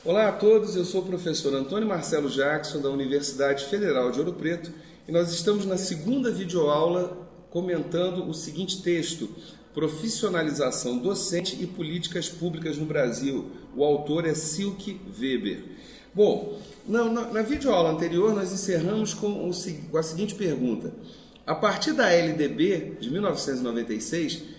Olá a todos, eu sou o professor Antônio Marcelo Jackson da Universidade Federal de Ouro Preto e nós estamos na segunda videoaula comentando o seguinte texto: Profissionalização docente e políticas públicas no Brasil. O autor é Silke Weber. Bom, na videoaula anterior nós encerramos com a seguinte pergunta: a partir da LDB de 1996,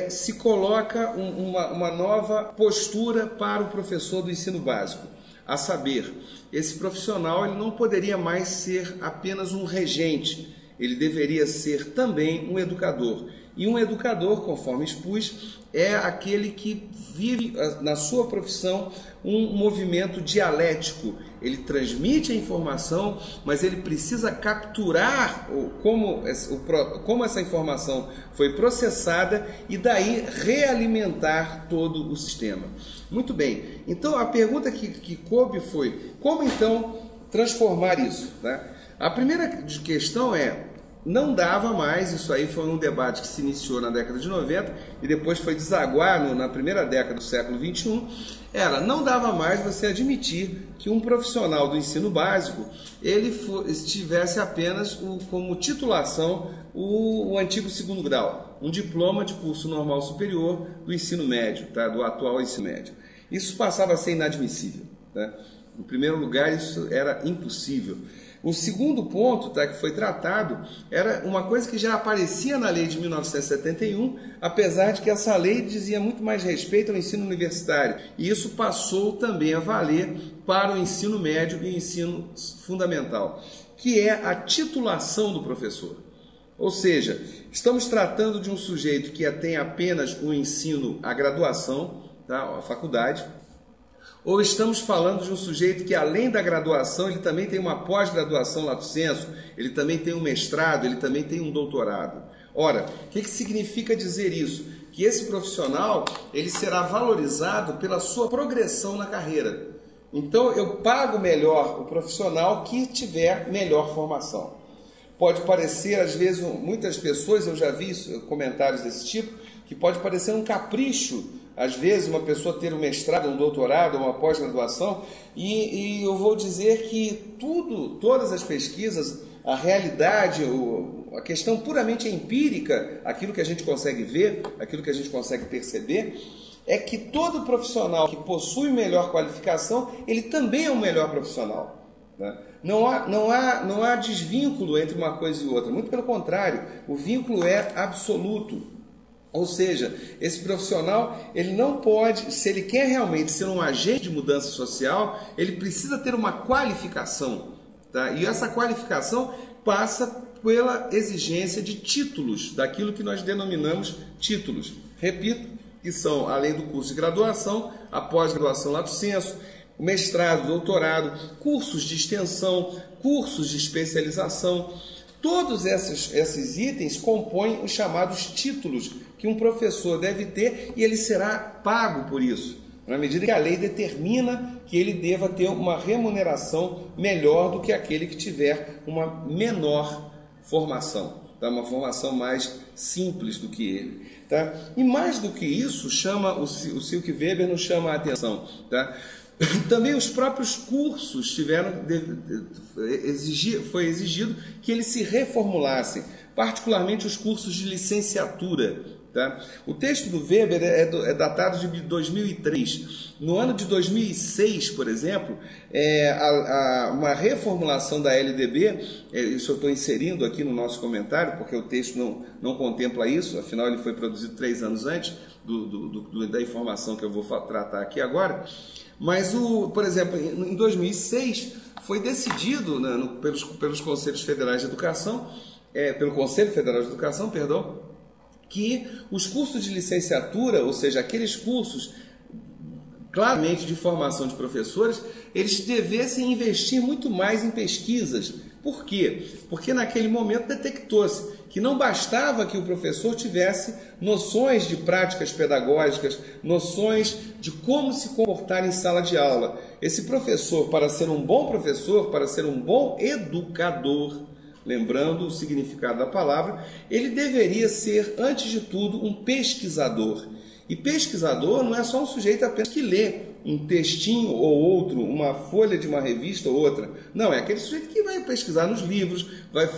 se coloca uma nova postura para o professor do ensino básico, a saber, esse profissional ele não poderia mais ser apenas um regente, ele deveria ser também um educador. E um educador, conforme expus, é aquele que vive na sua profissão um movimento dialético. Ele transmite a informação, mas ele precisa capturar como essa informação foi processada e daí realimentar todo o sistema. Muito bem, então a pergunta que coube foi: como então transformar isso, né? A primeira questão não dava mais, isso aí foi um debate que se iniciou na década de 90 e depois foi desaguar na primeira década do século 21, não dava mais você admitir que um profissional do ensino básico ele tivesse apenas como titulação o antigo segundo grau, um diploma de curso normal superior do ensino médio, tá? Do atual ensino médio. Isso passava a ser inadmissível, tá? Em primeiro lugar, isso era impossível. O segundo ponto, tá, que foi tratado era uma coisa que já aparecia na lei de 1971, apesar de que essa lei dizia muito mais respeito ao ensino universitário. E isso passou também a valer para o ensino médio e ensino fundamental, que é a titulação do professor. Ou seja, estamos tratando de um sujeito que tem apenas o ensino, a graduação, tá, a faculdade, ou estamos falando de um sujeito que, além da graduação, ele também tem uma pós-graduação lato sensu, ele também tem um mestrado, ele também tem um doutorado. Ora, o que significa dizer isso? Que esse profissional ele será valorizado pela sua progressão na carreira. Então, eu pago melhor o profissional que tiver melhor formação. Pode parecer, às vezes, muitas pessoas, eu já vi comentários desse tipo, que pode parecer um capricho, às vezes, uma pessoa ter um mestrado, um doutorado, uma pós-graduação, e eu vou dizer que todas as pesquisas, a realidade, a questão puramente empírica, aquilo que a gente consegue ver, aquilo que a gente consegue perceber, é que todo profissional que possui melhor qualificação, ele também é um melhor profissional, né? Não há desvínculo entre uma coisa e outra, muito pelo contrário, o vínculo é absoluto. Ou seja, esse profissional, ele não pode, se ele quer realmente ser um agente de mudança social, ele precisa ter uma qualificação, tá? E essa qualificação passa pela exigência de títulos, daquilo que nós denominamos títulos. Repito, que são, além do curso de graduação, a pós-graduação lato sensu, o mestrado, doutorado, cursos de extensão, cursos de especialização. Todos esses itens compõem os chamados títulos que um professor deve ter e ele será pago por isso, na medida que a lei determina que ele deva ter uma remuneração melhor do que aquele que tiver uma menor formação, tá? Uma formação mais simples do que ele. Tá? E mais do que isso, o Silke Weber nos chama a atenção. Tá? Também os próprios cursos foi exigido que eles se reformulassem, particularmente os cursos de licenciatura. Tá? O texto do Weber é datado de 2003. No ano de 2006, por exemplo, uma reformulação da LDB, isso eu estou inserindo aqui no nosso comentário, porque o texto não contempla isso, afinal ele foi produzido 3 anos antes da informação que eu vou tratar aqui agora. Mas, por exemplo, em 2006 foi decidido, né, pelos Conselhos Federais de Educação, pelo Conselho Federal de Educação, perdão, que os cursos de licenciatura, ou seja, aqueles cursos claramente de formação de professores, eles devessem investir muito mais em pesquisas. Por quê? Porque naquele momento detectou-se que não bastava que o professor tivesse noções de práticas pedagógicas, noções de como se comportar em sala de aula. Esse professor, para ser um bom professor, para ser um bom educador, lembrando o significado da palavra, ele deveria ser, antes de tudo, um pesquisador. E pesquisador não é só um sujeito apenas que lê um textinho ou outro, uma folha de uma revista ou outra. Não, é aquele sujeito que vai pesquisar nos livros,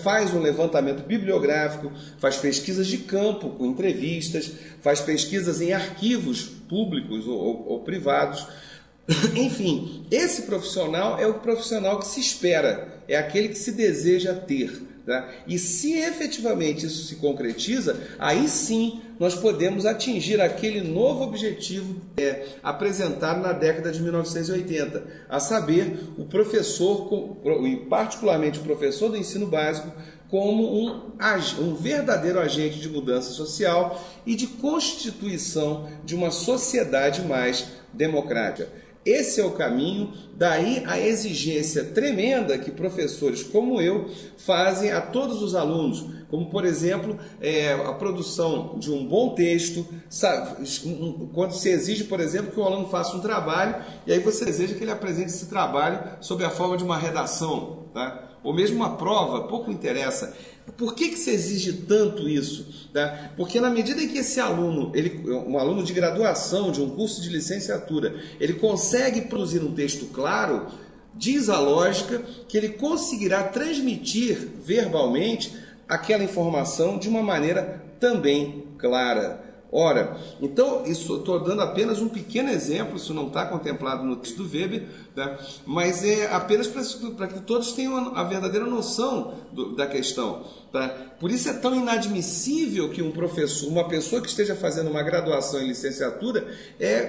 faz um levantamento bibliográfico, faz pesquisas de campo com entrevistas, faz pesquisas em arquivos públicos ou privados. Enfim, esse profissional é o profissional que se espera, é aquele que se deseja ter. Tá? E se efetivamente isso se concretiza, aí sim nós podemos atingir aquele novo objetivo apresentado na década de 1980, a saber, o professor, e particularmente o professor do ensino básico, como um verdadeiro agente de mudança social e de constituição de uma sociedade mais democrática. Esse é o caminho, daí a exigência tremenda que professores como eu fazem a todos os alunos, como por exemplo a produção de um bom texto, quando se exige, por exemplo, que o aluno faça um trabalho e aí você deseja que ele apresente esse trabalho sob a forma de uma redação, tá? Ou mesmo uma prova, pouco interessa. Por que se exige tanto isso? Tá? Porque na medida em que esse aluno, um aluno de graduação, de um curso de licenciatura, ele consegue produzir um texto claro, diz a lógica que ele conseguirá transmitir verbalmente aquela informação de uma maneira também clara. Ora, então, isso estou dando apenas um pequeno exemplo, isso não está contemplado no texto do Weber, né? Mas é apenas para que todos tenham a verdadeira noção da questão. Tá? Por isso é tão inadmissível que uma pessoa que esteja fazendo uma graduação em licenciatura,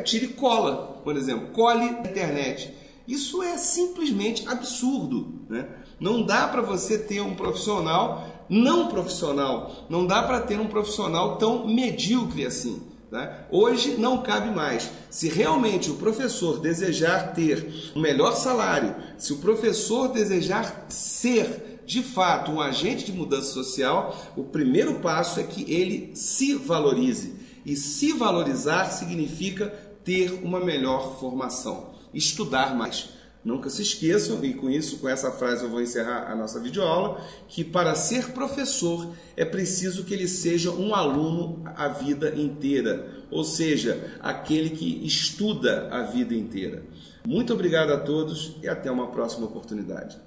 tire cola, por exemplo, cole na internet. Isso é simplesmente absurdo, né? Não dá para você ter um profissional não profissional, não dá para ter um profissional tão medíocre assim. Tá? Hoje não cabe mais. Se realmente o professor desejar ter um melhor salário, se o professor desejar ser de fato um agente de mudança social, o primeiro passo é que ele se valorize. E se valorizar significa ter uma melhor formação, estudar mais. Nunca se esqueçam, e com essa frase eu vou encerrar a nossa videoaula, que para ser professor é preciso que ele seja um aluno a vida inteira, ou seja, aquele que estuda a vida inteira. Muito obrigado a todos e até uma próxima oportunidade.